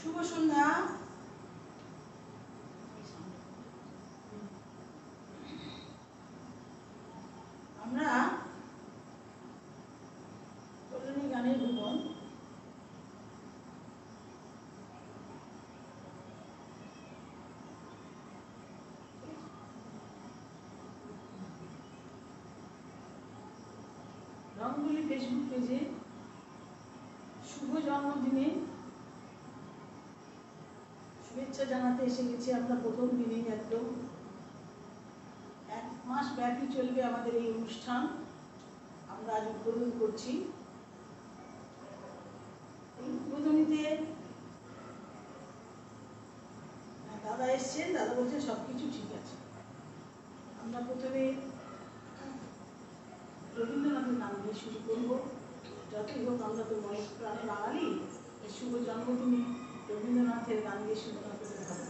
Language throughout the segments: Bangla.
শুভ সন্ধ্যা। আমরা কল্যাণী গানের ভুবন রঙ্গলি ফেসবুক পেজে শুভ জন্মদিনে শুভেচ্ছা জানাতে এসে গেছি। আমরা প্রথম দিনেই একদম 1 মাস ব্যাপী চলবে আমাদের এই অনুষ্ঠান। আমরা আজ উদ্বোধন করছি। এই উদ্বোধনীতে দাদা এসছেন, দাদা বলছেন সবকিছু ঠিক আছে। আমরা প্রথমে রবীন্দ্রনাথের নাম দিয়ে শুরু করবো। যতই হোক আমরা তো মনে প্রাণে বাঙালি, শুভ জন্মদিনে রবীন্দ্রনাথের গান দিয়ে শুরু না করতে ভালো।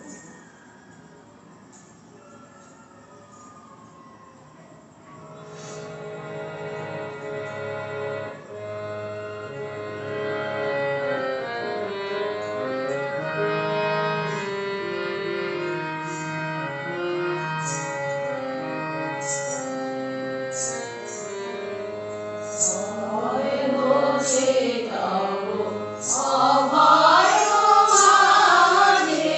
অভয় মাঝে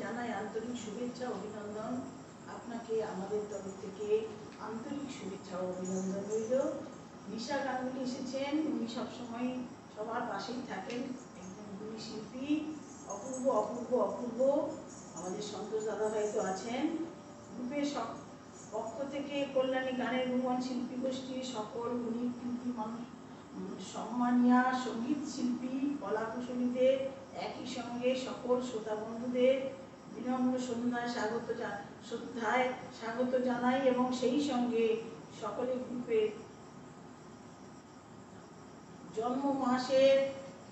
জানাই আন্তরিক শুভেচ্ছা অভিনন্দন। আপনাকে আমাদের তরফ থেকে আন্তরিক শুভেচ্ছা ও অভিনন্দন রইল। নিশা গাঙ্গুলি এসেছেন, উনি সবসময় সবার পাশেই থাকেন, একজন গুণী শিল্পী, অপূর্ব অপূর্ব অপূর্ব। আমাদের সন্তোষ দাদা হয়তো আছেন। গ্রুপের পক্ষ থেকে কল্যাণী গানের ভুবন শিল্পী গোষ্ঠীর সকল গুণী কৃতি মানুষ, সম্মানিয়া সঙ্গীত শিল্পী, কলা কুশলীদের, একই সঙ্গে সকল শ্রোতা বন্ধুদের বিনম্র শ্রদ্ধায় স্বাগত জানাই এবং সেই সঙ্গে সকলে গ্রুপের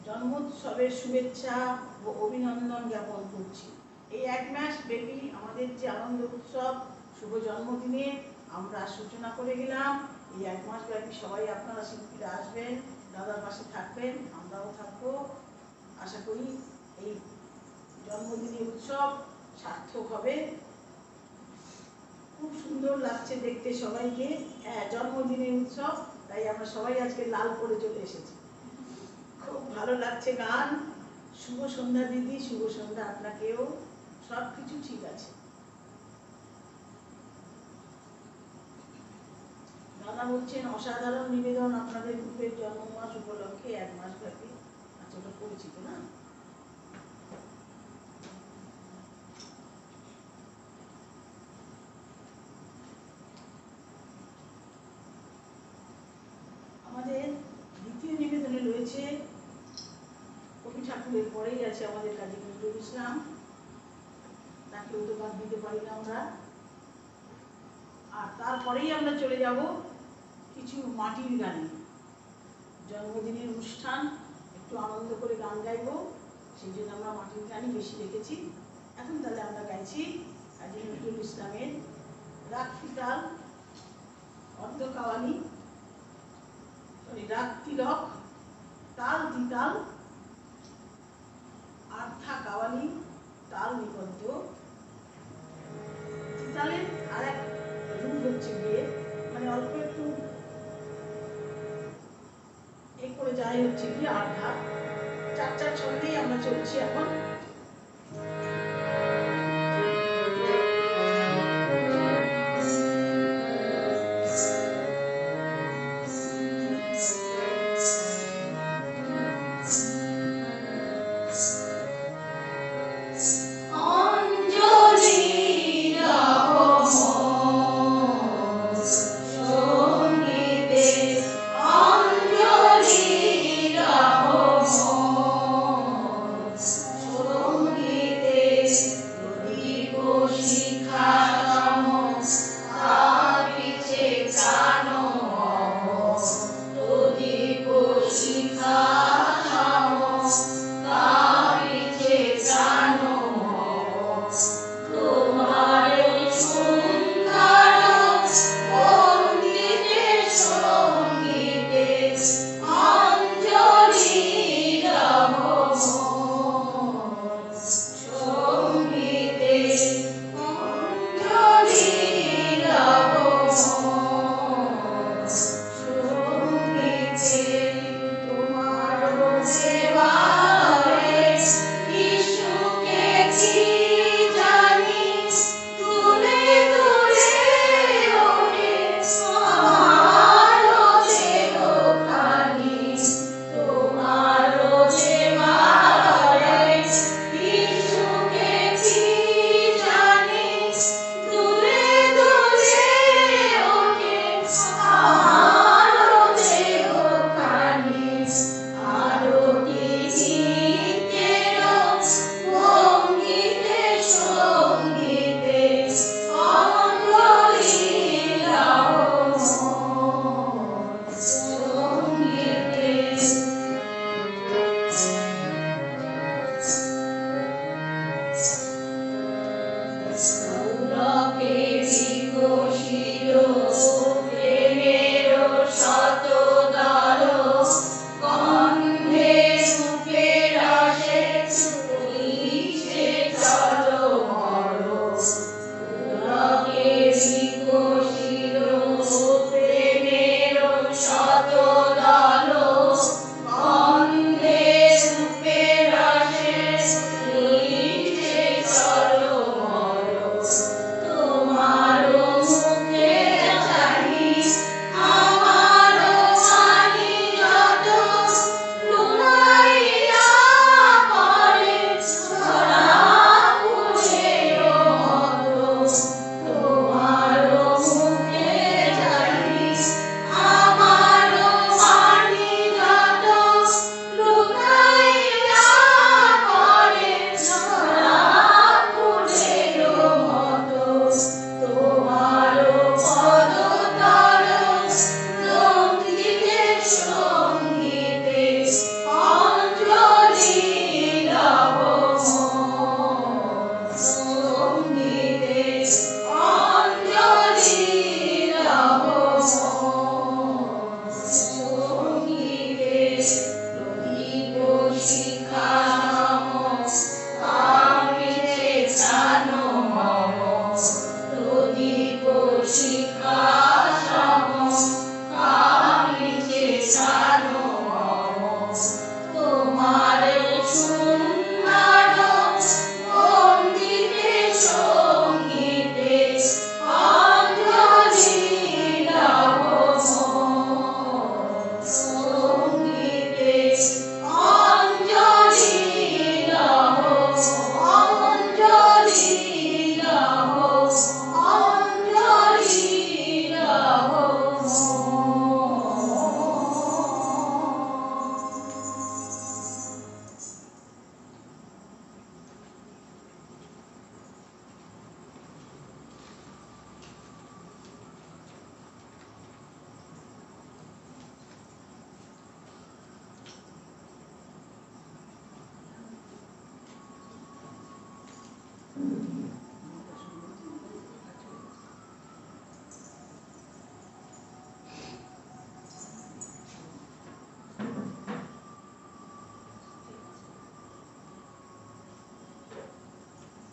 জন্মোৎসবের শুভেচ্ছা ও অভিনন্দন জ্ঞাপন করছি। এই 1 মাস ব্যাপী আমাদের যে আনন্দ উৎসব শুভ জন্মদিনে আমরা সূচনা করে গেলাম। এই 1 মাস ব্যাপী সবাই আপনারা শিল্পীরা আসবেন, দাদার পাশে থাকবেন, আমরাও থাকবো। আশা করি এই জন্মদিনের উৎসব সার্থক হবে। খুব সুন্দর লাগছে দেখতে সবাইকে। হ্যাঁ, জন্মদিনের উৎসব, তাই আমরা সবাই আজকে লাল পরে চলে এসেছি। খুব ভালো লাগছে গান। শুভ সন্ধ্যা দিদি, শুভ সন্ধ্যা আপনাকেও। সব কিছু ঠিক আছে। দাদা বলছেন অসাধারণ নিবেদন আপনাদের গ্রুপের জন্মমাস উপলক্ষে 1 মাস ব্যাপী। আচ্ছা, ওটা পরিচিত না? আমাদের দ্বিতীয় নিবেদনে রয়েছে কবি ঠাকুরের পরেই আছে আমাদের কাজী নজরুল ইসলাম। তাকেও তো বাদ দিতে পারি না আমরা। আর তারপরেই আমরা চলে যাব কিছু মাটির গানে। জন্মদিনের অনুষ্ঠান, একটু আনন্দ করে গান গাইব, সেই জন্য আমরা মাটির গানই বেশি রেখেছি। এখন তাহলে আমরা গাইছি কাজী নজরুল ইসলামের রাগ তিতাল, অর্ধ কাওয়ালি, রাগ তিলক, তাল তিতাল, আর্ধা কাওয়ালি, তাল নিবদ্ধ। তিতালের আর এক রূপ হচ্ছে গিয়ে মানে অল্প একটু এই করে যায় হচ্ছে কি আর্ধা। 4/4 ছন্দেই আমরা চলছি এখন। Oh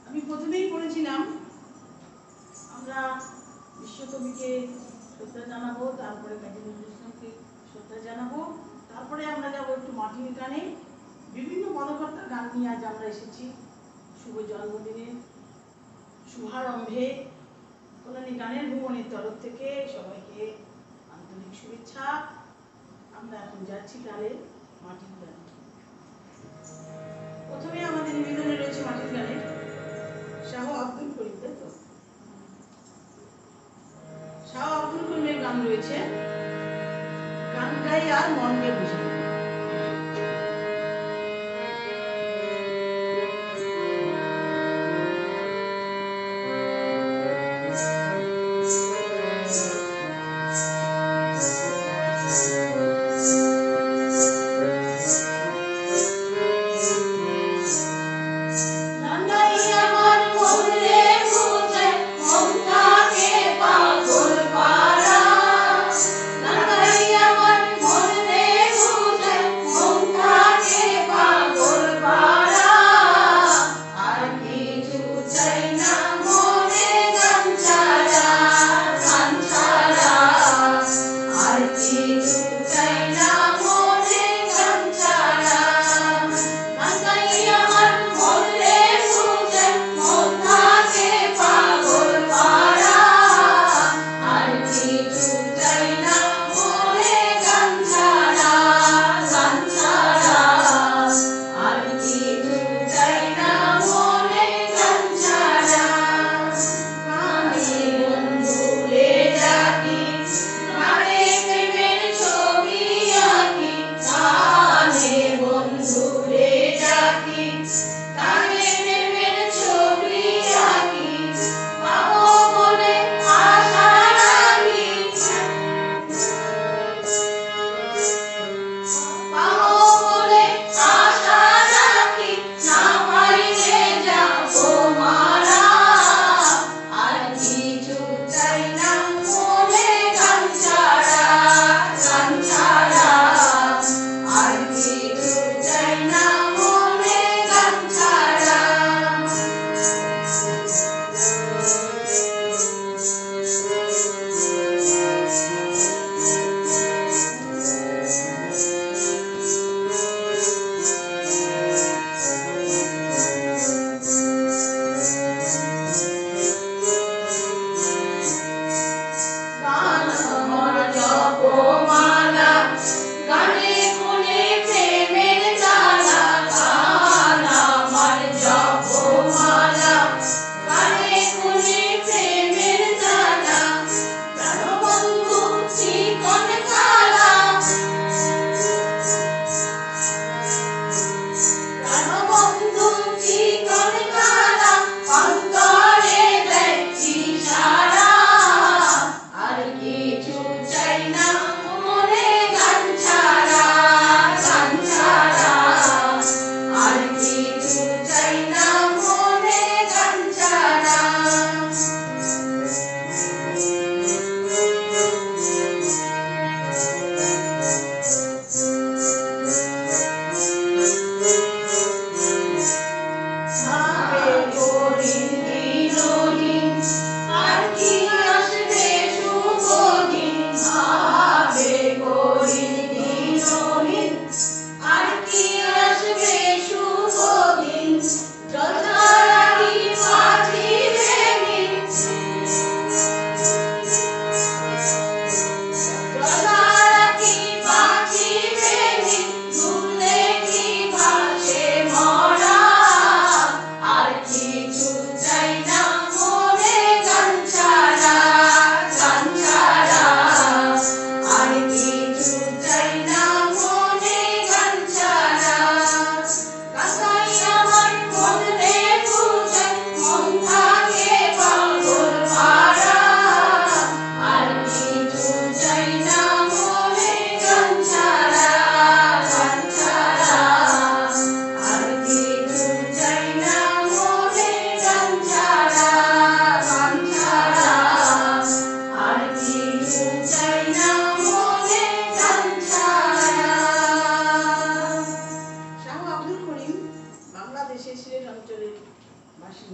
আমি প্রথমেই পড়েছিলাম আমরা বিশ্বকবিকে শ্রদ্ধা জানাবো, তারপরে কাজী নজরুল ইসলামকে শ্রদ্ধা জানাবো, তারপরে আমরা যাবো একটু মাটির গানে। বিভিন্ন পদকর্তার গান নিয়ে আজ আমরা এসেছি শুভ জন্মদিনের শুভারম্ভে। কল্যাণী গানের ভুবনের তরফ থেকে সবাইকে আন্তরিক শুভেচ্ছা। আমরা এখন যাচ্ছি তাহলে মাটির গানে। প্রথমে আমাদের নিবেদনে রয়েছে মাটির গানে শাহ আব্দুল করিম, তাই তো? শাহ আব্দুল করিমের গান রয়েছে গান গাই আর মনকে বুঝাই। পাগল পারা, নাগাই আমার মন রে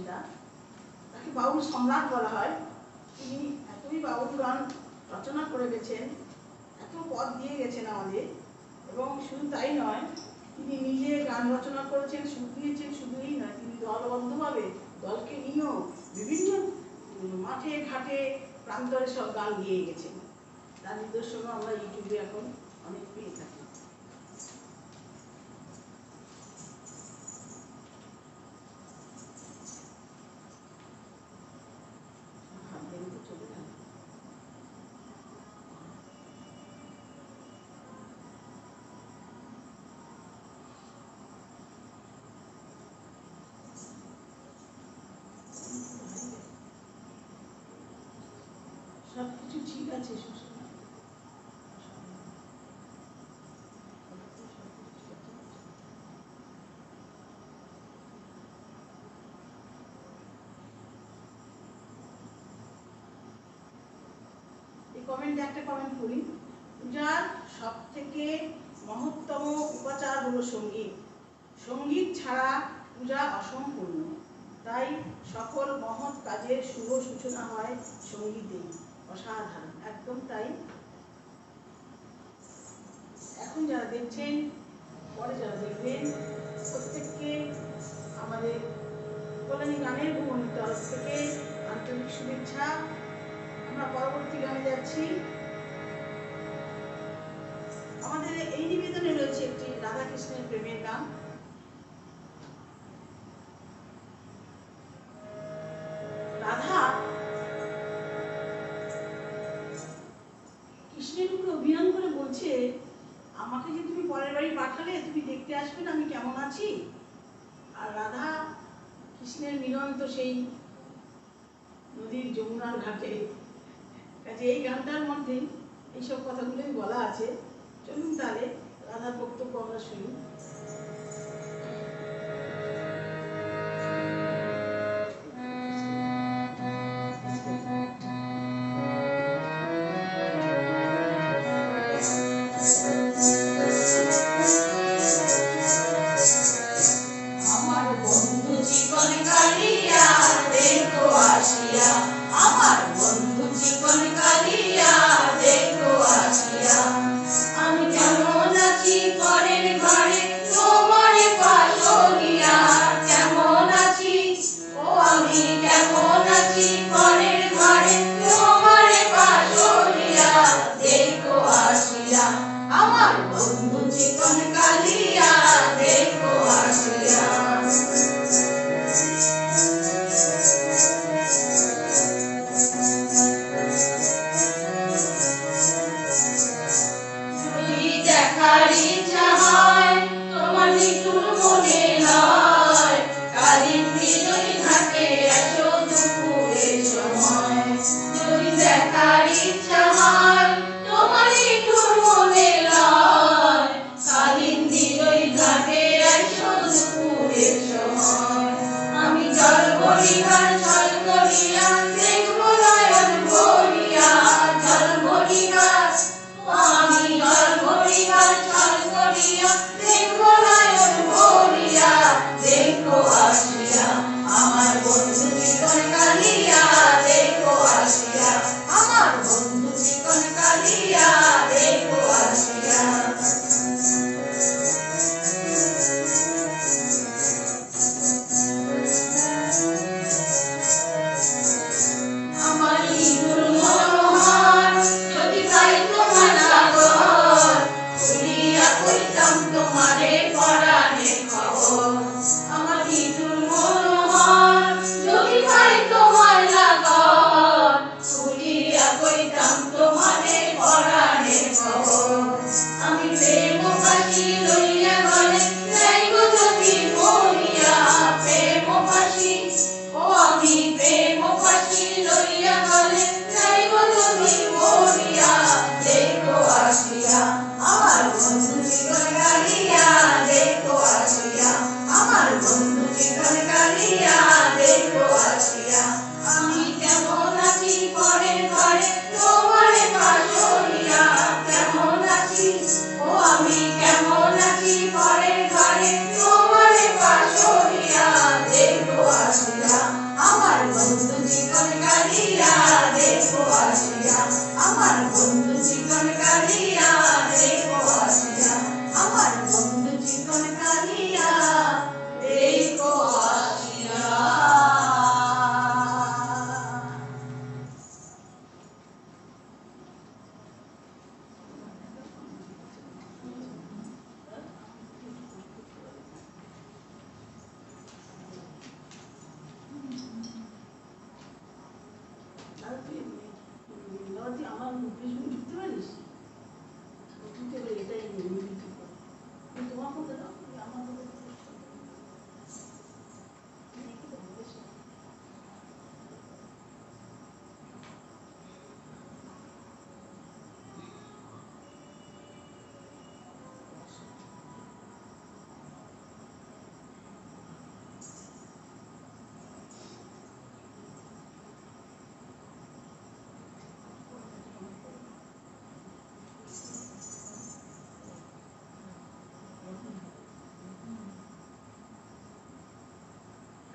রচয়িতা, তাকে বাউল সম্রাট বলা হয়। তিনি এতই বাউল গান রচনা করে গেছেন, এত পদ দিয়ে গেছেন আমাদের। এবং শুধু তাই নয়, তিনি নিজে গান রচনা করেছেন, সুর দিয়েছেন, শুধুই নয়, তিনি দলবদ্ধভাবে দলকে নিয়েও বিভিন্ন মাঠে ঘাটে প্রান্তরে সব গান গেয়ে গেছেন। তার নিদর্শনও আমরা ইউটিউবে এখন অনেক পেয়ে থাকি। সবকিছু ঠিক আছে, কমেন্টে একটা কমেন্ট করি, পূজার সব থেকে মহত্তম উপাচার হলো সঙ্গীত। সঙ্গীত ছাড়া পূজা অসম্পূর্ণ। তাই সকল মহৎ কাজের শুভ সূচনা হয় সঙ্গীতেই। অসাধারণ, একদম তাই। এখন যারা দেখছেন, পরে যারা দেখবেন, প্রত্যেককে আমাদের কল্যাণী গানের ভ্রমণের তরফ থেকে আন্তরিক শুভেচ্ছা। আমরা পরবর্তী গানে যাচ্ছি। আমাদের এই নিবেদনে রয়েছে একটি রাধা কৃষ্ণের প্রেমের গান। রাধা কৃষ্ণের উপরে অভিমান করে বলছে, আমাকে যে তুমি পরের বাড়ি পাঠালে, তুমি দেখতে আসবে না আমি কেমন আছি। আর রাধা কৃষ্ণের মিলন তো সেই নদীর যমুনার ঘাটে। কাজে এই গানটার মধ্যে এইসব কথাগুলোই বলা আছে। চলুন তাহলে রাধার বক্তব্য আমরা শুনি। আমার বন্ধু জীবন কালিয়া দেখো আসিয়া, আমার বন্ধু জীবন কালিয়া দেখো আসিয়া। আমি কেমন আছি পরের ঘরে তোমারে পাশলিয়া, কেমন আছি ও আমি কেমন আছি পরের ঘরে তোমারে পাশলিয়া দেখো আসিয়া। আমার বন্ধু জীবন কালিয়া দেখো আসিয়া। যদি দেখার ইচ্ছা হয় তোমার নিঠুর মনে নয়, কালির বিজয় থাকে এসো দুপুরের সময়। যদি দেখার ইচ্ছা হয় তোমার নিঠুর মনে নয়, কালির বিজয় থাকে এসো দুপুরের সময়। আমি জল ভরিবার জল করিয়া দেখবো নয়ন ভরিয়া, জল ভরিবার আমি জল ভরিবার জল করিয়া দেখবো নয়ন ভরিয়া দেখো আসিয়া। আমার বন্ধু জীবন কালিয়া দেখো আসিয়া, আমার বন্ধু জীবন কালিয়া দেখো আসিয়া। আমার ইঁদুর মনোহর যদি পাই তোমার লাগর, খুলিয়া কইতাম তোমারে পরাণের খবর। আমার ইঁদুর মনোহর যদি পাই তোমার লাগর, খুলিয়া কইতাম তোমারে পরাণের খবর। আমি প্রেম পাখি লইয়া গলে যাইব যদি মরিয়া, প্রেম পাখি ও আমি প্রেম পাখি লইয়া গলে যাইব যদি মরিয়া দেখো আসিয়া। আমার বন্ধু জীবন কালিয়া দেখো আসিয়া, আমার বন্ধু জীবন কালিয়া দেখো আসিয়া। আমি কেমন আছি পরের ঘরে তোমারে পাশলিয়া, কেমন আছি ও আমি কেমন আছি পরের ঘরে তোমারে পাশলিয়া দেখো আসিয়া। বুঝতে পারিস তুই তো এটাই তোমার মতো দাও আমার মতো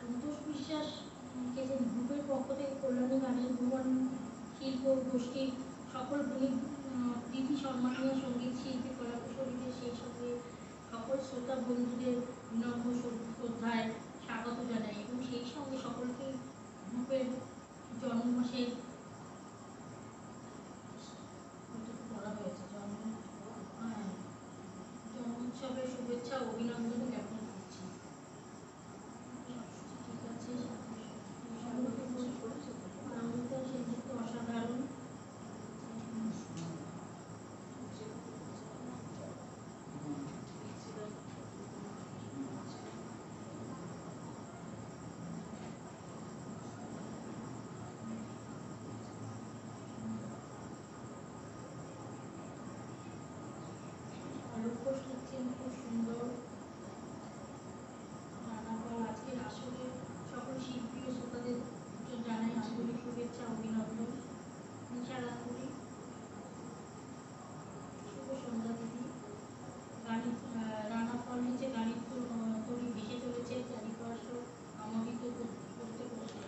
সন্তোষ বিশ্বাস কে যে গ্রুপের পক্ষ থেকে কল্যাণী গানের ভুবন শিল্প গোষ্ঠীর সকল দিদি সম্মানীয় সঙ্গীত শিল্পী কলাকুশলীদের সেই সঙ্গে সকল শ্রোতা বন্ধুদের বিনম্র শ্রদ্ধায় স্বাগত জানাই এবং সেই সঙ্গে সকলকে গ্রুপের জন্মমাসের বলা হয়েছে জন্মোৎসবের শুভেচ্ছা ও অভিনন্দন জ্ঞাপন করছি। ঠিক আছে, সেদিক তো অসাধারণ। আলোকস লিখছেন খুব সুন্দর। রানাপাল আজকের আসরে সকল শিল্পী ও শ্রোতাদের জানাই আন্তরিক শুভেচ্ছা অভিনন্দন। নিশা রাত্রি শুভ সন্ধ্যা দিদি। রানাপাল নিচে গাণিত তরি ভেসে চলেছে চারিপাশ আমোদিত করতে করতে।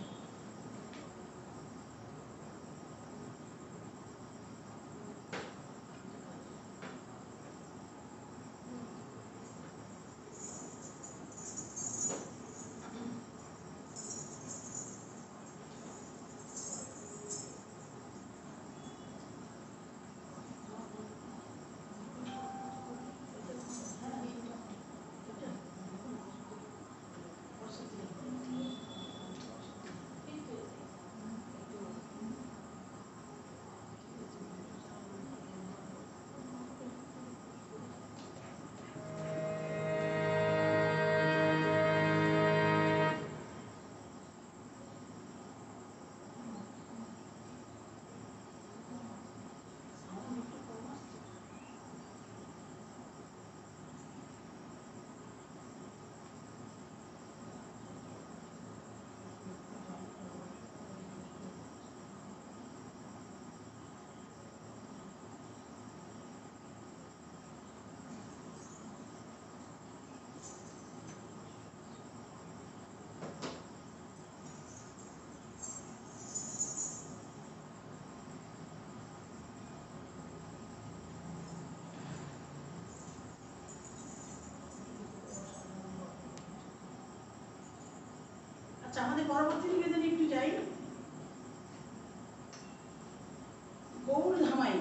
আচ্ছা, আমাদের পরবর্তী নিবেদনে একটু যাই। গৌর ধামাই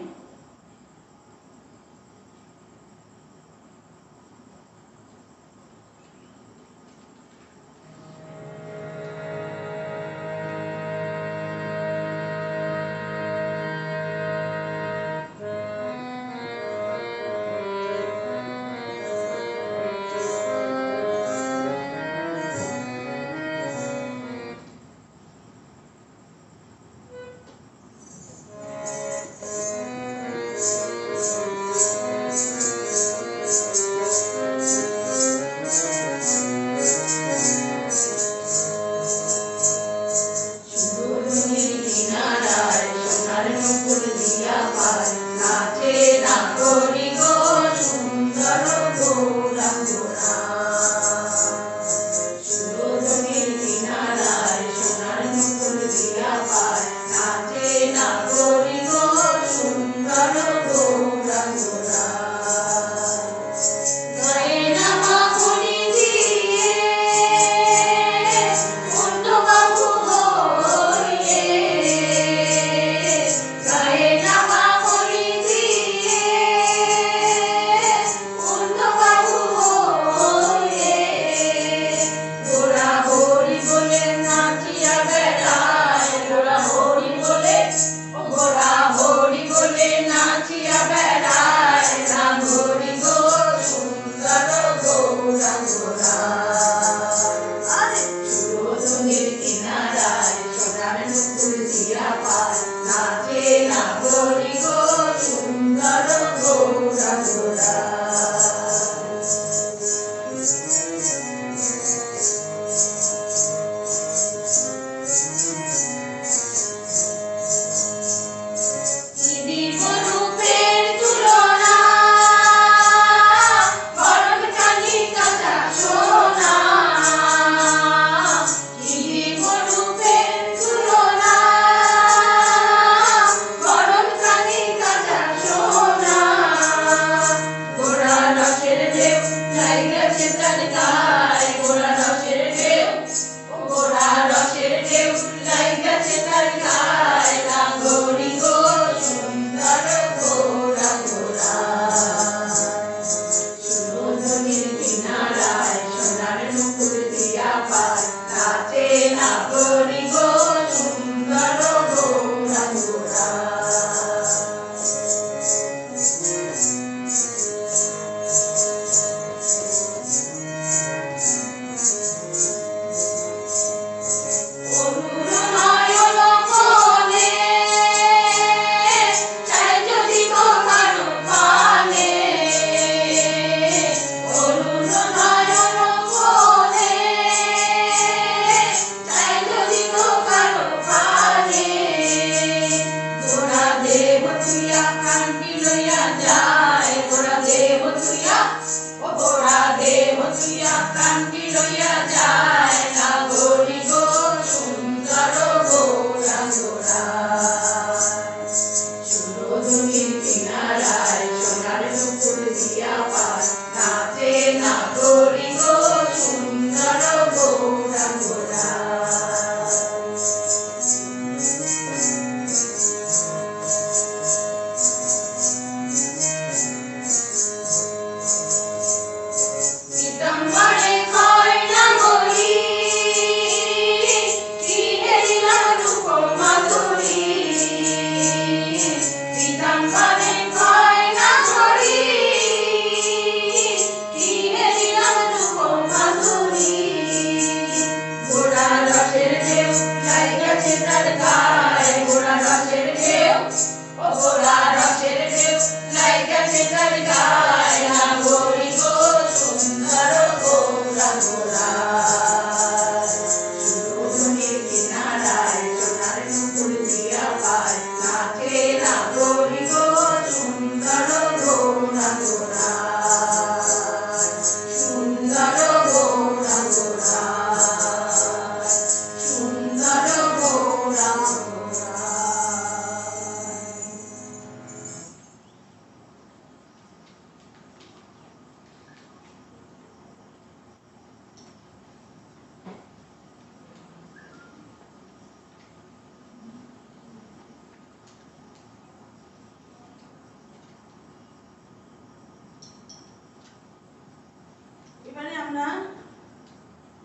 ঠিকানা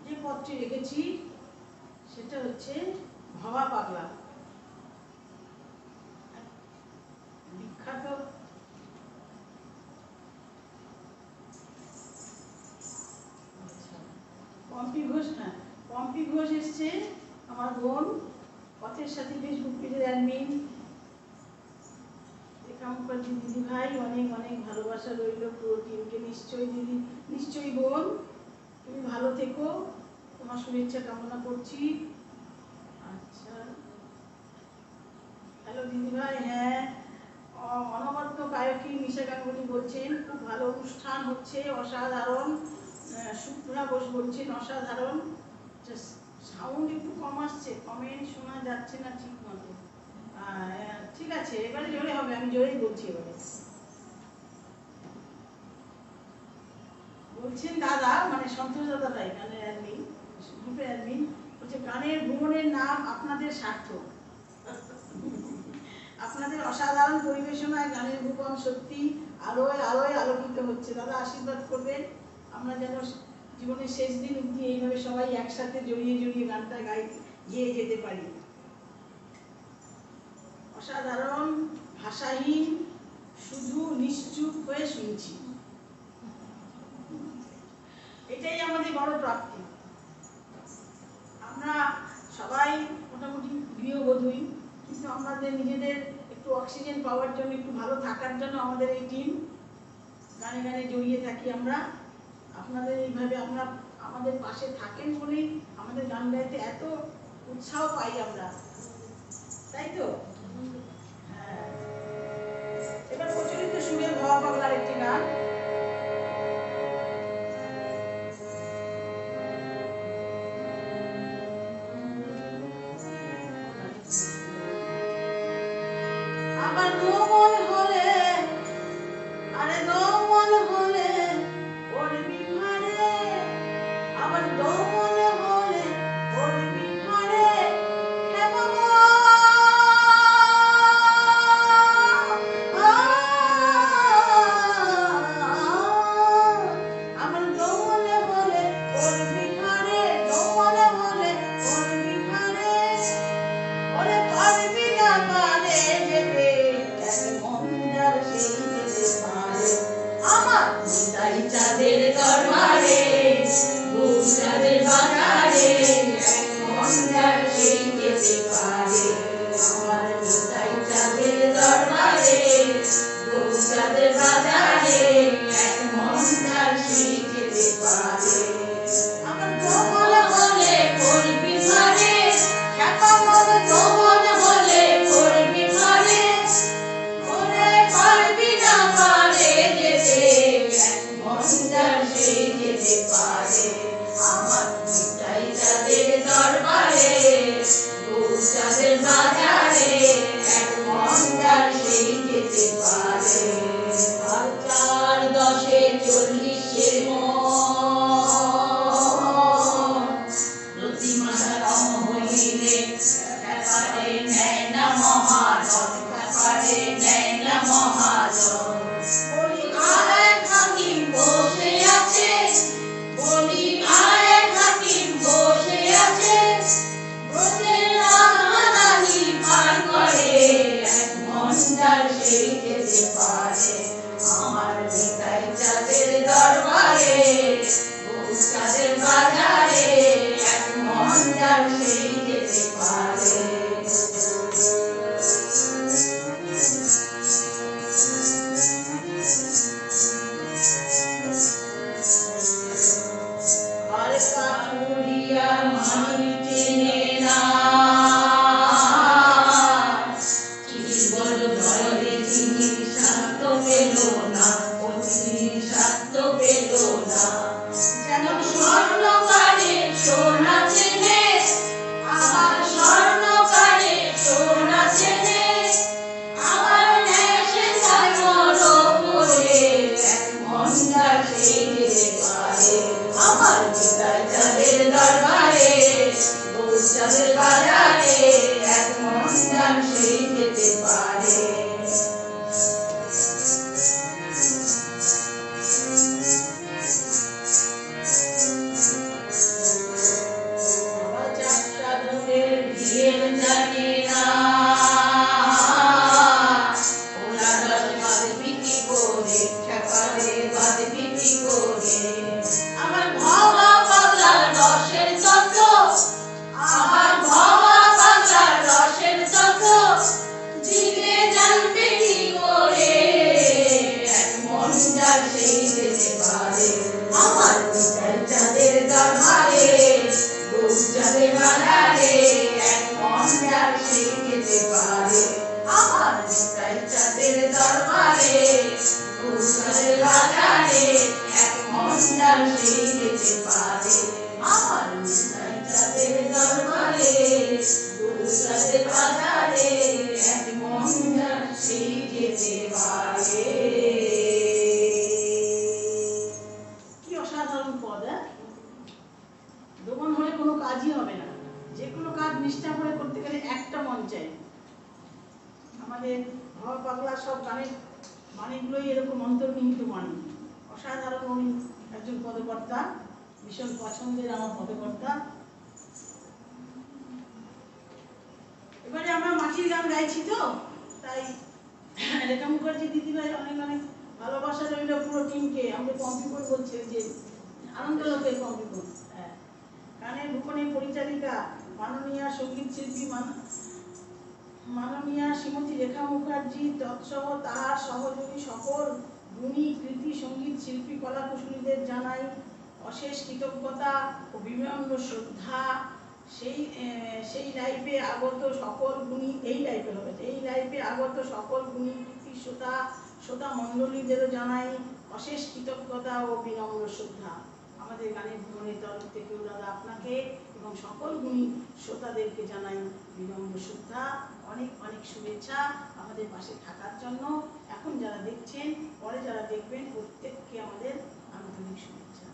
যে পত্রে রেখেছি সেটা হচ্ছে ভবা পাগলা, বিখ্যাত পম্পি ঘোষ। হ্যাঁ, পম্পি ঘোষ এসছে, আমার বোন, পথের সাথী ফেসবুক পেজের অ্যাডমিন। রেখা মুখার্জি দিদি ভাই, অনেক অনেক ভালোবাসা রইল পুরো টিমকে। নিশ্চয়ই দিদি, নিশ্চয়ই বোন, তুমি ভালো থেকো, তোমার শুভেচ্ছা কামনা করছি। আচ্ছা, হ্যালো দিদি ভাই। হ্যাঁ, অনবদ্য গায়কী নিশা গাঙ্গুলি বলছেন খুব ভালো অনুষ্ঠান হচ্ছে, অসাধারণ। সুপ্রা ঘোষ বলছেন অসাধারণ। সাউন্ড একটু কম আসছে, কমেন্ট শোনা যাচ্ছে না ঠিক মতো। ঠিক আছে, এবারে জোরে হবে, আমি জোরেই বলছি। এবারে বলছেন দাদা, মানে সন্তোষ দাদা ভাই, গানের অ্যাডমিন, গ্রুপের অ্যাডমিন, বলছে গানের ভুবনের নাম আপনাদের সার্থক। আপনাদের অসাধারণ পরিবেশনায় গানের ভুবন সত্যি আলোয় আলোয় আলোকিত হচ্ছে। দাদা আশীর্বাদ করবেন, আমরা যেন জীবনের শেষ দিন অবধি এইভাবে সবাই একসাথে জড়িয়ে জড়িয়ে গানটা গেয়ে যেতে পারি। অসাধারণ, ভাষাহীন, শুধু নিশ্চুপ হয়ে শুনছি। এটাই আমাদের বড় প্রাপ্তি। আমরা সবাই মোটামুটি গৃহবধূই, কিন্তু আমাদের নিজেদের একটু অক্সিজেন পাওয়ার জন্য, একটু ভালো থাকার জন্য আমাদের এই টিম গানে গানে জড়িয়ে থাকি আমরা। আপনাদের এইভাবে আমরা আমাদের পাশে থাকেন বলেই আমাদের গান গাইতে এত উৎসাহ পাই আমরা, তাই তো? হ্যাঁ, এবার প্রচলিত সুরে ভবা পাগলার একটি গান। আবার দমন হলে, আরে দমন হলে ওর বিহারে, আবার দমন হলে ওর বিহারে, আমার দমন হলে ওর বিহারে, দমন হলে ওর বিহারে, ওরে পারবি না পারে যেতে, এক মন্দার সেই যেতে পারে। আমার নিতাই চাঁদের দরবারে, গৌচাঁদের বাজারে, এক মন্দার সেই যেতে পারে। আমার নিতাই চাঁদের দরবারে, গৌচাঁদের বাজারে, এক মন্দার সেই যেতে পারে। আমার দমন হলে করবি মারে, খ্যাপা মন দমন হলে করবি মারে, ওরে পারবি না পারে যেতে, এক মন্দার সেই যেতে পারে। আমার নিতাই চাঁদের দরবারে, গৌচাঁদের বাজারে, এক মন্দার সেই যেতে পারে। আর 4 10 40 মন প্রতিমার রং হইলে, ব্যাপারে নেয় না মহাজন, ব্যাপারে নেয় না মহাজন। বলি আর এক হাকিম বসে আছে, বলি আর এক হাকিম বসে আছে, ব্রজের রানী পার করে, এক মন্দার সেই যেতে পারে। আমার নিতাই চাঁদের দরবারে, গৌচাঁদের বাজারে, এক মন্দার সেই যেতে পারে। আর কাঠুরিয়ার মানি চেনে না, চিনি বড় দরদে চিনির স্বাদ সেই যেতে পারে আমার নিতাই চাঁদের দরবারে গৌরীর বাজারে এক মন্ডাল সেই যেতে পারে আমার নিতাই চাঁদের দরবারে গৌরীর বাজারে এক মন্ডাল সেই যেতে পারে। কি অসাধারণ পদ! দোকান হলে কোনো কাজই হবে না, যে কোনো কাজ নিষ্ঠা করে করতে গেলে একটা মন চাই। আমাদের ভাবা পাগলা সব গানের মানেগুলোই এরকম অন্তর্নিহিত মানে। অসাধারণ উনি একজন পদকর্তা, ভীষণ পছন্দের আমার পদকর্তা। এবারে আমরা মাটির গান গাইছি তো, তাই রেখা মুখার্জি দিদিভাই অনেক অনেক ভালোবাসা রইল পুরো টিমকে। আমাদের কম্পিউটার বলছে যে আনন্দলোকের কম্পিউটার, গানের ভূপনের পরিচালিকা মাননীয়া সঙ্গীত শিল্পী মাননীয়া শ্রীমতী রেখা মুখার্জি তৎসহ তাহার সহযোগী সকল গুণী কৃতি সঙ্গীত শিল্পী কলাকুশলীদের জানাই অশেষ কৃতজ্ঞতা ও বিনম্র শ্রদ্ধা। সেই লাইভে আগত সকল গুণী এই লাইভে আগত সকল গুণী কৃতি শ্রোতা মণ্ডলীদেরও জানাই অশেষ কৃতজ্ঞতা ও বিনম্র শ্রদ্ধা। আমাদের গানের ভ্রমণের তরফ থেকেও দাদা আপনাকে এবং সকল গুণী শ্রোতাদেরকে জানাই বিনম্র শ্রদ্ধা, অনেক অনেক শুভেচ্ছা আমাদের পাশে থাকার জন্য। এখন যারা দেখছেন, পরে যারা দেখবেন, প্রত্যেককে আমাদের আন্তরিক শুভেচ্ছা।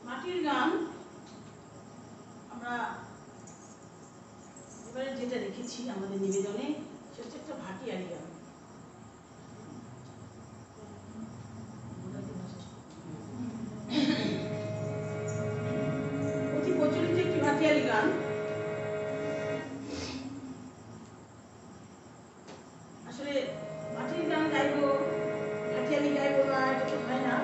মাটির গান আমরা এবারে যেটা রেখেছি আমাদের নিবেদনে, সেটা একটা ভাটিয়ালি গান। অতি প্রচলিত একটি ভাটিয়ালি গান। আসলে মাটির গান গাইবো, ভাটিয়ালি গাইবো না, এটা তো হয় না।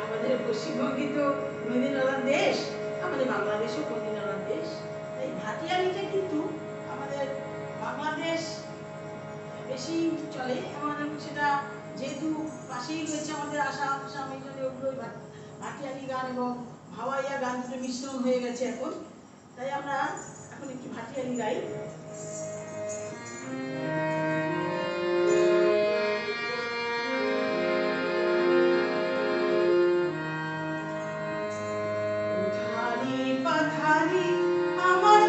আমাদের পশ্চিমবঙ্গে তো নদী নালার দেশ, আমাদের বাংলাদেশও নদী নালার দেশ, তাই ভাটিয়ালিটা কিন্তু আমাদের বাংলাদেশ বেশি চলে। আমাদের সেটা যেহেতু পাশেই রয়েছে আমাদের আসাম, এই জন্য ওগুলোই ভাটিয়ালি গান এবং ভাওয়াইয়া গান দুটো মিশ্রণ হয়ে গেছে এখন। তাই আমরা এখন একটি ভাটিয়ালি গাই। আমার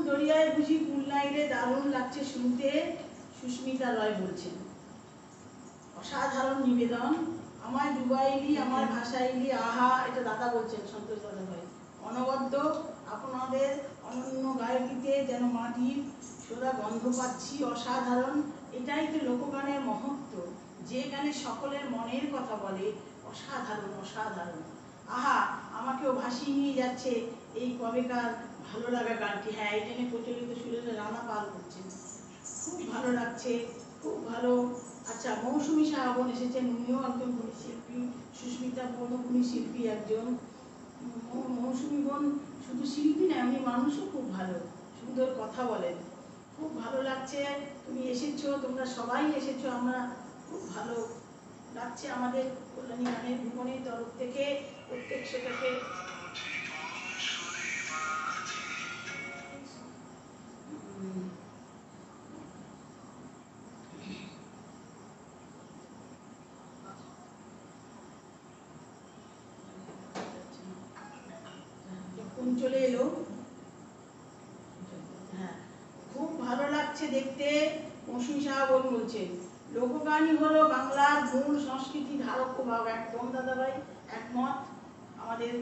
দরিয়ায় বুঝি কুল নাই রে, দারুণ লাগছে শুনতে, সুস্মিতা রয় বলছেন। অসাধারণ নিবেদন, আমায় ডুবাইলি, আমার ভাষাইলি, আহা। এটা দাদা বলছেন, সন্তোষ দাদা ভাই। অনবদ্য আপনাদের অনন্য গায়কিতে যেন মাটির সোদা গন্ধ পাচ্ছি, অসাধারণ। এটাই তো লোকগানের মহত্ব, যে গানে সকলের মনের কথা বলে। অসাধারণ অসাধারণ, আহা। আমাকেও ভাসিয়ে নিয়ে যাচ্ছে এই কবেকার ভালো লাগা গানটি। হ্যাঁ, এটা নিয়ে প্রচলিত সুরে রানা পাল করছেন। খুব ভালো লাগছে, খুব ভালো। আচ্ছা, মৌসুমী সাহাবন এসেছেন, উনিও একজন গুণী শিল্পী। সুস্মিতা বোনও গুণী শিল্পী একজন। মৌসুমী বোন শুধু শিল্পী না, এমনি মানুষও খুব ভালো, সুন্দর কথা বলেন। খুব ভালো লাগছে তুমি এসেছো, তোমরা সবাই এসেছো, আমরা খুব ভালো লাগছে আমাদের কল্যাণী গানের ভুবনের তরফ থেকে প্রত্যেক সেটাকে। কোন চলে এলো? হ্যাঁ, খুব ভালো লাগছে দেখতে। মৌসুমী সাহাবন বলছেন, লোকগানই হলো বাংলার মূল সংস্কৃতি ধারক ভাব। একদম দাদাভাই একমত। আমাদের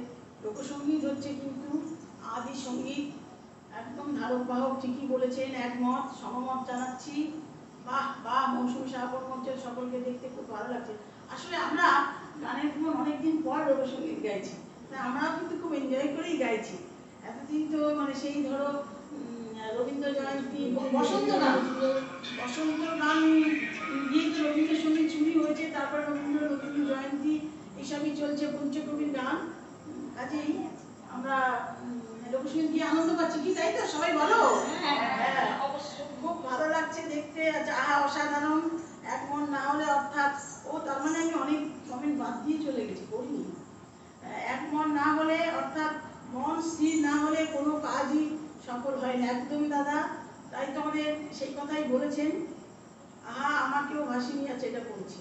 লোকসঙ্গীত হচ্ছে কিন্তু আদি সঙ্গীত, একদম ধারক বাহক, ঠিকই বলেছেন, একমত, সহমত জানাচ্ছি। বাহ বাহ, মৌসুমী সাহাবন মঞ্চের সকলকে দেখতে খুব ভালো লাগছে। আসলে আমরা গানের ভুবন অনেকদিন পর লোকসঙ্গীত গাইছি, তাই আমরাও কিন্তু খুব এনজয় করেই গাইছি। এতদিন তো মানে সেই ধরো রবীন্দ্র জয়ন্তী, বসন্ত গান দিয়ে তো রবীন্দ্রসঙ্গীত শুরু হয়েছে, তারপর রবীন্দ্র জয়ন্তী এইসবই চলছে, পঞ্চকবির গান। কাজেই আমরা লোকসঙ্গীত দিয়ে আনন্দ পাচ্ছি, কি তাই তো? সবাই বলো। হ্যাঁ, খুব ভালো লাগছে দেখতে। আহা, অসাধারণ। এক মন না হলে, অর্থাৎ ও তার মানে আমি অনেক কমেন্ট বাদ দিয়ে চলে গেছি, পড়িনি। এক মন না হলে, অর্থাৎ মন স্থির না হলে কোনো কাজই সফল হয় না। একদমই দাদা, তাই তো আমাদের সেই কথাই বলেছেন। আহা, আমাকেও ভাসিয়ে নিয়ে আছে, এটা পড়েছি,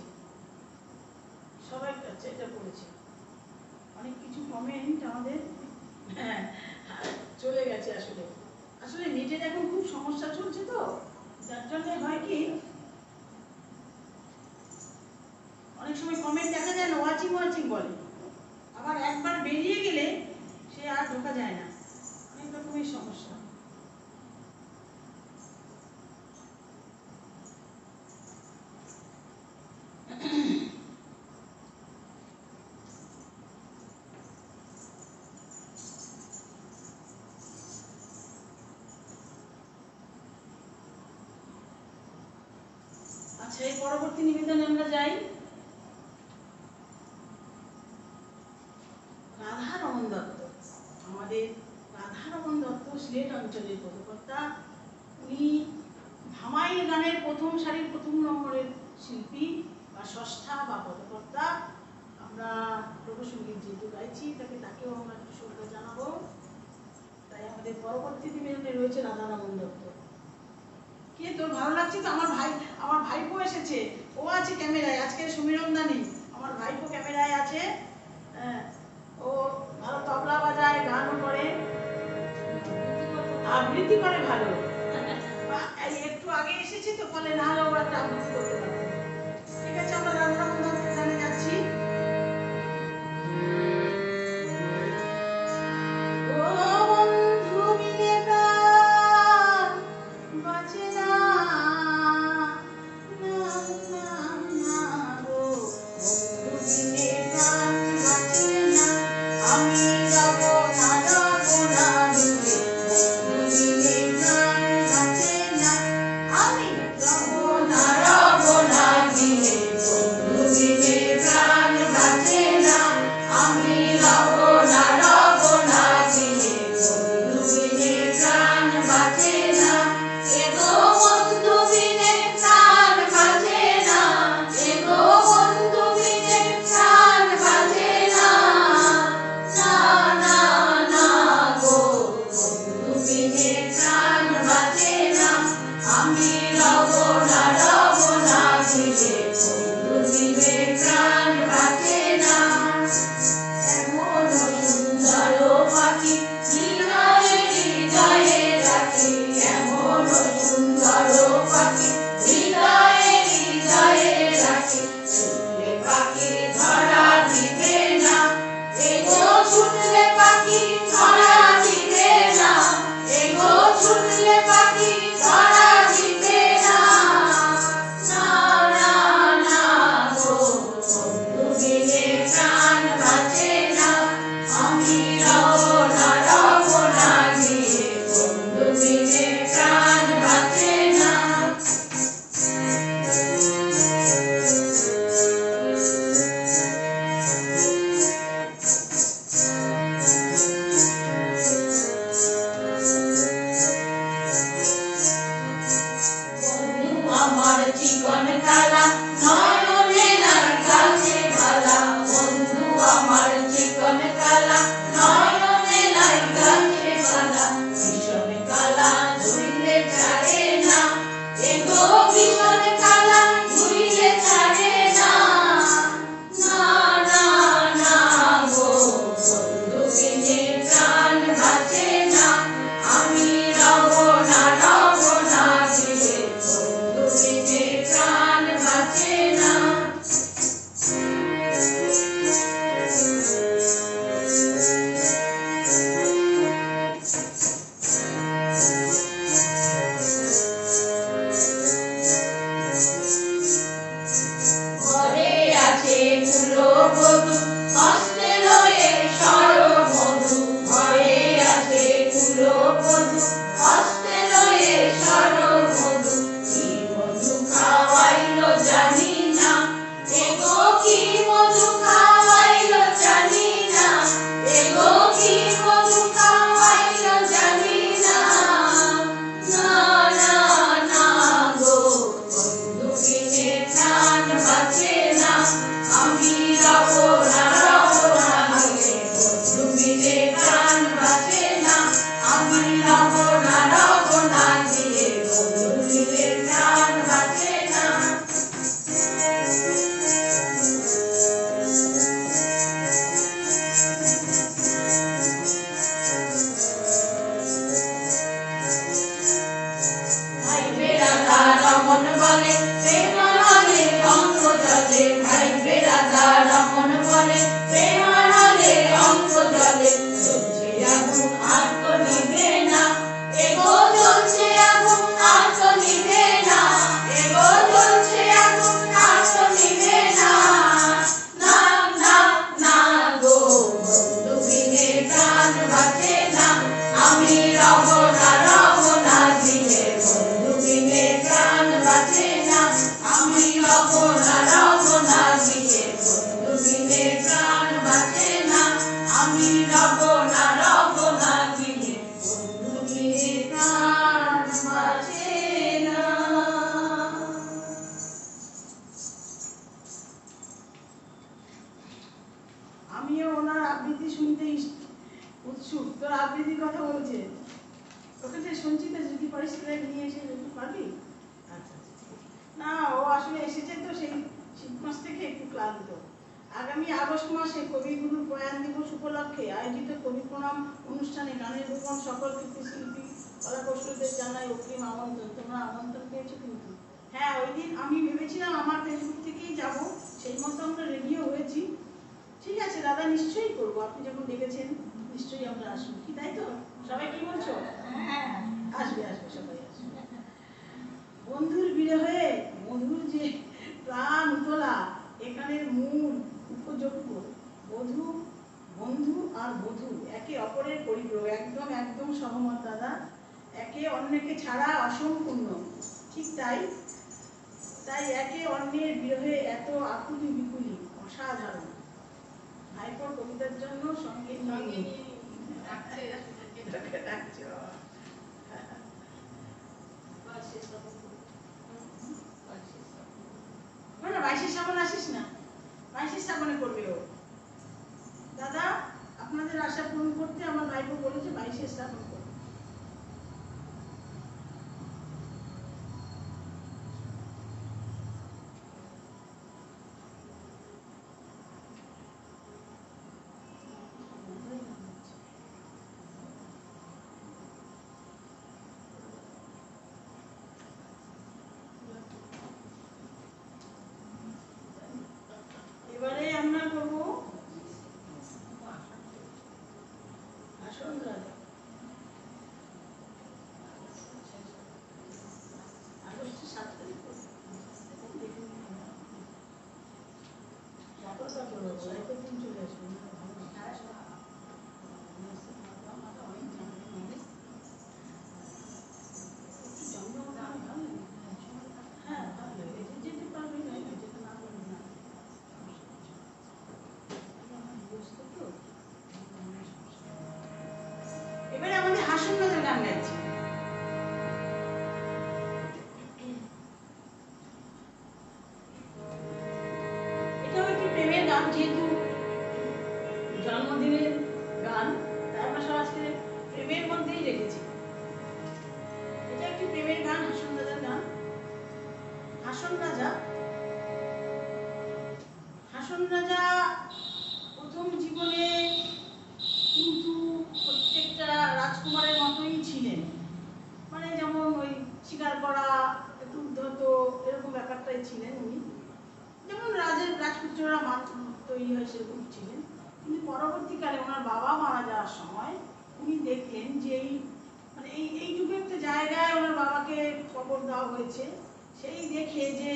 সবাই কাছে এটা পড়েছি। অনেক কিছু কমেন্ট আমাদের চলে গেছে। আসলে আসলে নেটের এখন খুব সমস্যা চলছে, তো যার জন্য হয় কি অনেক সময় কমেন্ট দেখা যায় না, ওয়াচিং ওয়াচিং বলে, আবার একবার বেরিয়ে গেলে সে আর ঢোকা যায় না, অনেক রকমের সমস্যা। আচ্ছা, এই পরবর্তী নিবেদনে আমরা যাই। রাধারমন দত্ত, আমাদের রাধারমন দত্ত সিলেট অঞ্চলের পদকর্তা। উনি ধামাইল গানের প্রথম সারির প্রথম নম্বরের শিল্পী বা ষষ্ঠা বা পদকর্তা। আমরা লোকসঙ্গীত যেহেতু গাইছি, তাকেও আমরা একটু শ্রদ্ধা জানাবো। তাই আমাদের পরবর্তী নিবেদনে রয়েছে রাধারমন দত্ত। কে তোর ভালো লাগছে তো? আমার ভাইপো এসেছে, ও আছে ক্যামেরায়, আজকে সমীরন্দা নেই, আমার ভাইপো ক্যামেরায় আছে। ও ভালো তবলা বাজায়, গানও করে, আবৃত্তি করে ভালো। একটু আগে এসেছে তো, ফলে না হলে ও একটা আবৃত্তি করতে পারবে। ঠিক আছে, আমরা রাধারমন দত্তের গানে যাচ্ছি। না তোর আবৃত্তির কথা বলছে, ওকে যে সঞ্চিতা যদি পারিস নিয়ে এসে পারবি? আচ্ছা আচ্ছা, না ও আসলে এসেছে তো সেই শীত মাস থেকে একটু ক্লান্ত। আগামী আগস্ট মাসে কবিগুরুর প্রয়াণ দিবস উপলক্ষে আয়োজিত কবি প্রণাম অনুষ্ঠানে গানের ভুবন সকল কৃতিশিল্পী কলাকৌশলীদের জানাই অগ্রিম আমন্ত্রণ। তোমরা আমন্ত্রণ পেয়েছো কিন্তু। হ্যাঁ, ওই দিন আমি ভেবেছিলাম আমার ফেসবুক থেকেই যাব, সেই মতো আমরা রেডিও হয়েছি। ঠিক আছে দাদা, নিশ্চয়ই করবো, আপনি যখন ডেকেছেন নিশ্চয়ই আমরা আসবো, কি তাই তো? সবাই কি বলছো? হ্যাঁ, আসবে আসবে, সবাই আসবে। বন্ধুর বিরহে মধুর যে প্রাণ তোলা এখানের মূল উপযোগ্য। বধূ, বন্ধু আর বধূ একে অপরের পরিপূরক। একদম একদম সহমত দাদা, একে অন্যকে ছাড়া অসম্পূর্ণ। ঠিক তাই, তাই একে অন্যের বিরহে এত আকুলি বিকুলি, অসাধারণ। ভাইপোর কবিতার জন্য সঙ্গে না 22 শ্রাবণ আসিস না, 22 শ্রাবণে করবে ও। দাদা, আপনাদের আশা পূরণ করতে আমার ভাইপো বলেছে 22 শ্রাবণ করবে। এবারে আমরা করব আসন রাজা। আগস্টের 7 তারিখ করব। কতটা করবো, কতদিন চলে আসবে না? হ্যাঁ, যেতে পারবে না, যেতে না পারবে না। এবারে আমাদের হাসন রাজার গান গাইছি। এটাও একটি প্রেমের গান, যেহেতু জন্মদিনের গান তাই আমরা সব আজকে প্রেমের মধ্যেই রেখেছি। এটা একটি প্রেমের গান, হাসন রাজার গান। হাসন রাজা, হাসন রাজা প্রথম জীবনে কিন্তু প্রত্যেকটা রাজকুমারের মতোই ছিলেন। মানে যেমন ওই শিকার করা, একটু উদ্ধত, এরকম ব্যাপারটাই ছিলেন উনি। যেমন রাজপুত্ররা তৈরি হয় সেরকম ছিলেন। কিন্তু পরবর্তীকালে ওনার বাবা মারা যাওয়ার সময় উনি দেখলেন যে মানে এই যুগে একটা জায়গায় ওনার বাবাকে কবর দেওয়া হয়েছে। সেই দেখে যে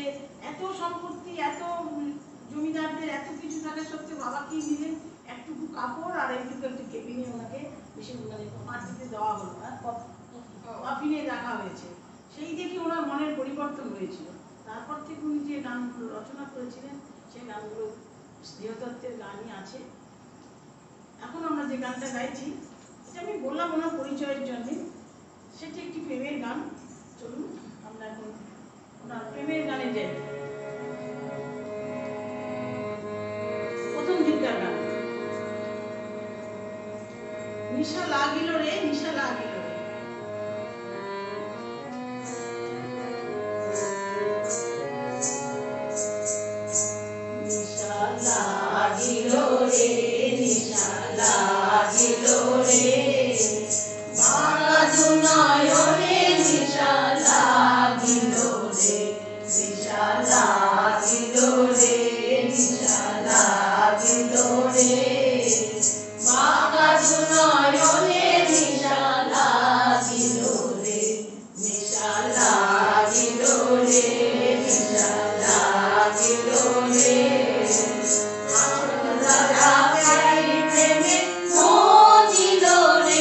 এত সম্পত্তি, এত জমিদারদের এত কিছু থাকা সত্ত্বেও বাবা কি দিলেন, একটুকু কাপড় আর এইটুকু একটু কেবিনে ওনাকে বেশি মানে মাটিতে দেওয়া হলো, কফিনে রাখা হয়েছে। সেই দেখে ওনার মনের পরিবর্তন হয়েছিল। তারপর থেকে উনি যে গানগুলো রচনা করেছিলেন সেই গানগুলো স্নেহতত্ত্বের গানই আছে। এখন আমরা যে গানটা গাইছি এটা আমি বললাম ওনার পরিচয়ের জন্য, সেটি একটি প্রেমের গান। চলুন আমরা এখন ওনার প্রেমের গানে যাই। প্রথম দিককার গান। নিশা লাগিল রে, নিশা লাগিল রে। নিশা লাগিল রে, নিশা লাগিল রে, বাঁধু নয়নে নিশা লাগিল রে, নিশা লাগিল রে, নিশা লাগিল রে, বাঁধু নয়নে নিশা লাগিল রে, নিশা লাগিল রে, নিশা লাগিল রে। রাজা প্রেমে মজিল রে,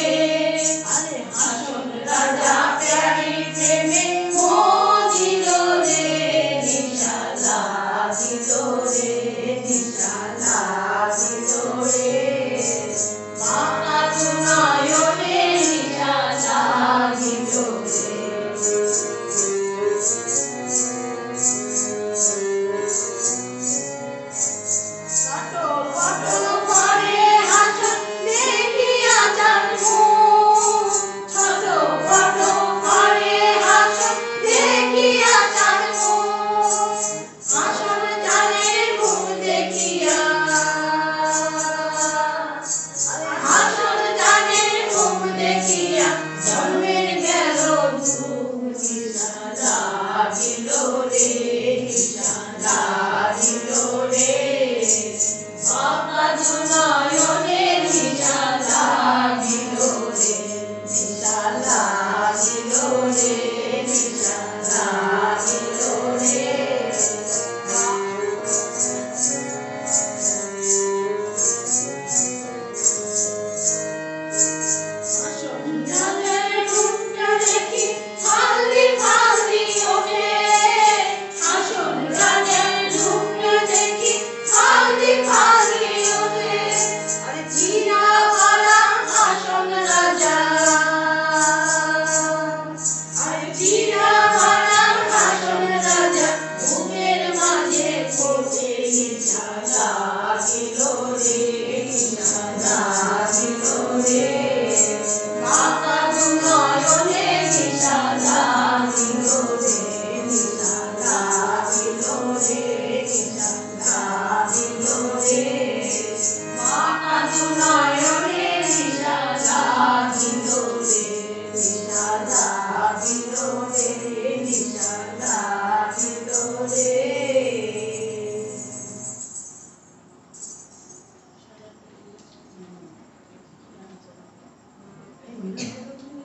মিলন হলো তুমি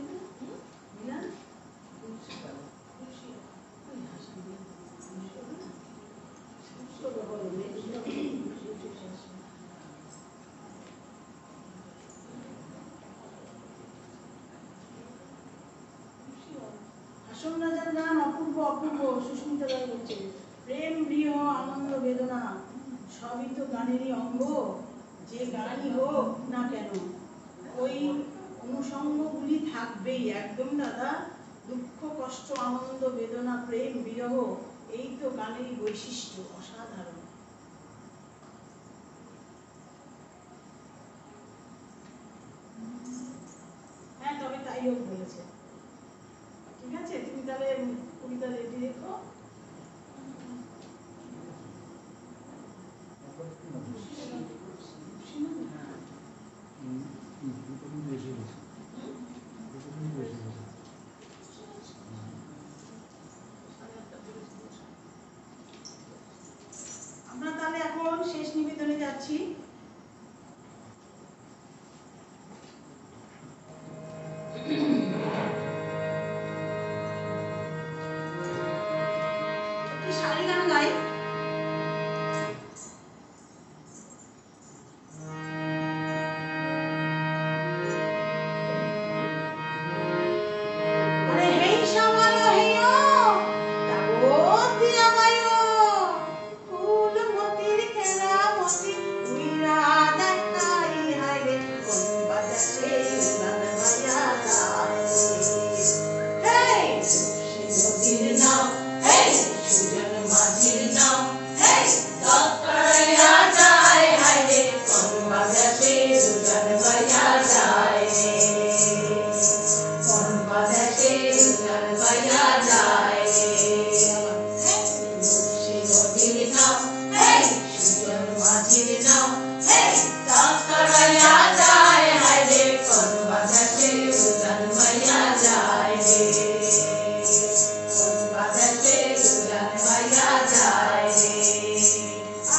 মিলন খুশি করো খুশি ওই হাসি দিয়ে খুশি হবে না খুশি হবে বলবে আসন রাজার গান অপূর্ব অপূর্ব সুস্মিতা রায় বলছে প্রেম প্রিয় আনন্দ বেদনা সবই তো গানেরই অঙ্গ যে গানই হোক না কেন ওই অনুষঙ্গগুলি থাকবেই একদম দাদা দুঃখ কষ্ট আনন্দ বেদনা প্রেম বিরহ এই তো গানেরই বৈশিষ্ট্য অসাধারণ হ্যাঁ তবে তাই হোক বলেছে ঠিক আছে তুমি তাহলে কবিতা রেডি রেখো আমরা তাহলে এখন শেষ নিবেদনে যাচ্ছি একটি শাড়ি গান গাই আরে হেই সামানো হেইও তাবতি আমায়ো ফুল মতির খেলা মতি উইরা দেখাই হাইরে কোন বাজারে উড়ান মায়া যায় হেই নদীর নাও হেই সুজন মাঝির নাও হেই দত্তরাইয়া যায় হাইরে কোন বাজারে সুজন বাইয়া যায় কোন বাজারে সুজন বাইয়া যায় নদীর নাও হেই সুজন মাঝির নাও হেই দত্তরাইয়া যায় হাইরে কোন বাজারে সুজন বাইয়া যায়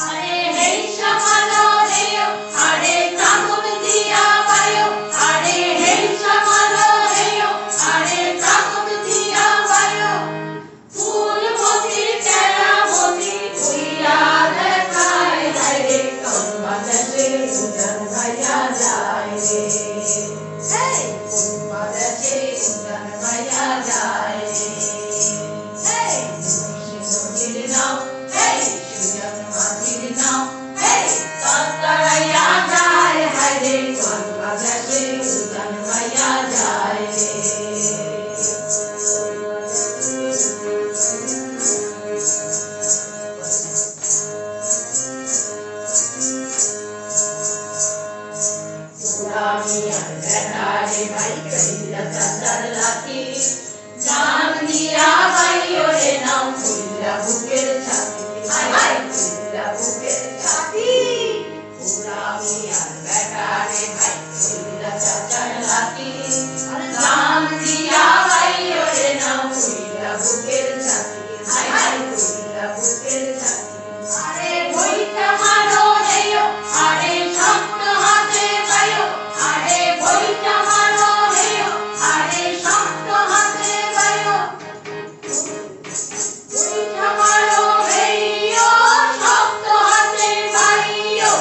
আরে হেই সামানো হেও আরে কাকুন দিয়া বায়ো আরে হেই সামানো হেও আরে কাকুন দিয়া বায়ো ফুল মতির চেরা মতি উইরা দেখায় হাইরে কোন বাজারে উজান ভাইয়া যায় রে হেই কোন বাজারে উজান ভাইয়া যায় হেই নদীর নাও হেই সুজন মাঝির নাও হেই দত্তরাইয়া যায় হাইরে কোন বাজারে উজান ভাইয়া যায় পুরামিয়ার বেটারে ভাই কইরা চাচার লাঠি জান দিয়া বাইও রে নাও ফুলরা বুকের ছাতি হাই হাই ফুলরা বুকের ছাতি পুরামিয়ার বেটারে ভাই কইরা চাচার লাঠি জান দিয়া বাইও রে নাও ফুলরা বুকের ছাতি হাই হাই ফুলরা বুকের ছাতি আরে বইটা মারো হেও আরে শক্ত হাতে বাইও আরে বইটা মারো হেও আরে শক্ত হাতে বাইও বইটা মারো হেও শক্ত হাতে বাইও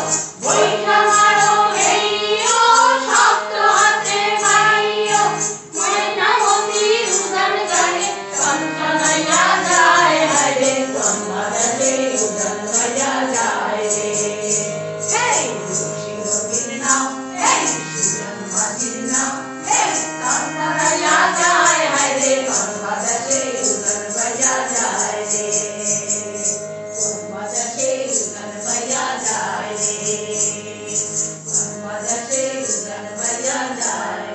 বইটা মারো হেও শক্ত হাতে বাইও ময়নামতি উদান গানে কাঞ্চনাইয়া যায় হাইরে কোন বাজারে উদান গায়া যায় হেই রুশি নদীর নাও হেই সুজন মাঝির নাও হেই কাঞ্চনাইয়া যায় হাইরে কোন বাজারে উদান গায়া যায় কোন বাজারে উদান গায়া যায় কোন বাজারে উদান গায়া যায়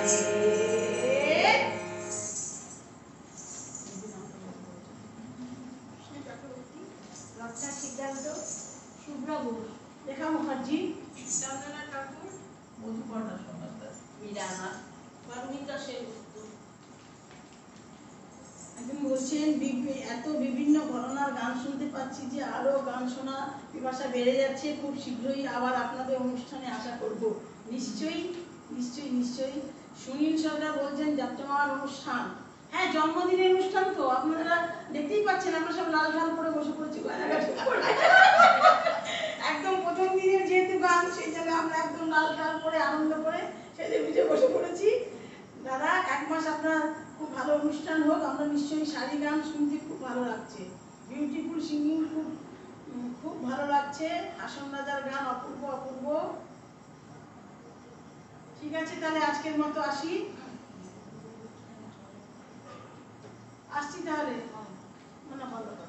লজ্জা সিদ্ধান্ত শুভ্রা ঘোষ রেখা মুখার্জি চন্দনা ঠাকুর, মধুপর্ণা সমাদার, মীরানা, পারমিতা সেনগুপ্ত। একজন বলছেন এত বিভিন্ন ঘটনার গান শুনতে পাচ্ছি যে আরো গান শোনা পিপাসা বেড়ে যাচ্ছে খুব শীঘ্রই আবার আপনাদের অনুষ্ঠানে আশা করব নিশ্চয়ই নিশ্চয়ই নিশ্চয়ই সুনীল সরকার বলছেন যাত্রামার অনুষ্ঠান। হ্যাঁ, জন্মদিনের অনুষ্ঠান তো আপনারা দেখতেই পাচ্ছেন, আমরা সব লাল ঢাল করে বসে পড়েছি গয়নাগাটি পরে। একদম প্রথম দিনের যেহেতু গান, সেই জন্য আমরা একদম লাল ঢাল করে আনন্দ করে সেজে বুঝে বসে পড়েছি। দাদা, এক মাস আপনার খুব ভালো অনুষ্ঠান হোক। আমরা নিশ্চয়ই শাড়ি গান শুনতে খুব ভালো লাগছে, বিউটিফুল সিঙ্গিং খুব ভালো লাগছে, হাসন রাজার গান অপূর্ব অপূর্ব। ঠিক আছে, তাহলে আজকের মতো আসি তাহলে। ভালো কথা।